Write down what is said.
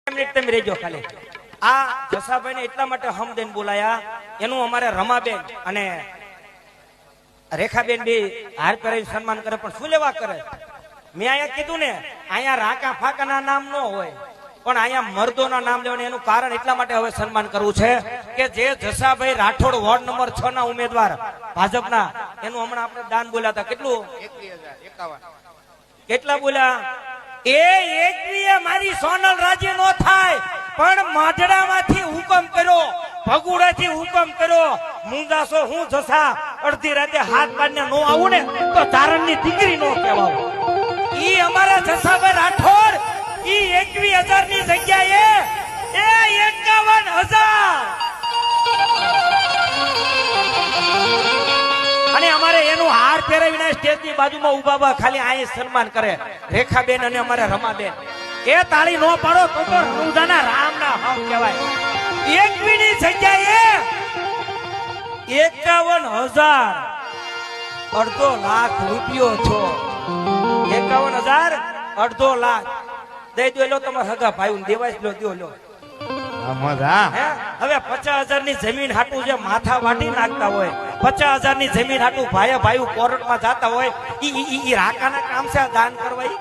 Minute તમે રહેજો ખાલી. આ જસાભાઈને એટલા માટે હમદેન બોલાયા, એનું અમારે રમાબેન અને રેખાબેન બે હાર પહેરાવી સન્માન કરે, પણ શું લેવા કરે? મેં અહીંયા કીધું ને, અહીંયા રાકા ફાકાના નામ ન હોય, પણ અહીંયા મર્દોના નામ લેવાનું. એનું કારણ એટલા માટે હવે સન્માન કરવું છે કે જે જસાભાઈ રાઠોડ વોર્ડ નંબર 6 ના ઉમેદવાર ભાજપના, એનું હમણાં આપણે દાન બોલ્યા હતા. કેટલું? 21,051. કેટલા બોલ્યા? એ 21 મારી સોનલ રાજી નો થાય, પણ માઢડામાંથી હુકમ કર્યો, ભગુડાથી હુકમ કર્યો, મુંજાસો હું જસા અડધી રાતે હાથ પાડીને નો આવું ને તો ચારણની દીકરી નો કહેવાય. ઈ અમારા જસાભાઈ રાઠોડ ઈ 21,000 ની જગ્યાએ એ 51,000. અને અમારે એનું હાર પહેરાવીને સ્ટેજ ની બાજુમાં ઉભા ખાલી આ સન્માન કરે રેખાબેન અને અમારે રમાબેન. એ તાળી નો પાડો તો રણુજાના રામના હમ કહેવાય. 21 ની જગ્યાએ 51,000, અડધો લાખ રૂપિયો છો. 51,000 અડધો લાખ દઈ દો. લો તમારા હગા ભાઈ દેવાય લો, દો લો. હવે 50,000 ની જમીન હાટું જે માથા વાટી નાખતા હોય, 50,000 ની જમીન હાટું ભાઈ કોર્ટમાં જતા હોય, ઈ રાકાના કામ છે દાન કરવા.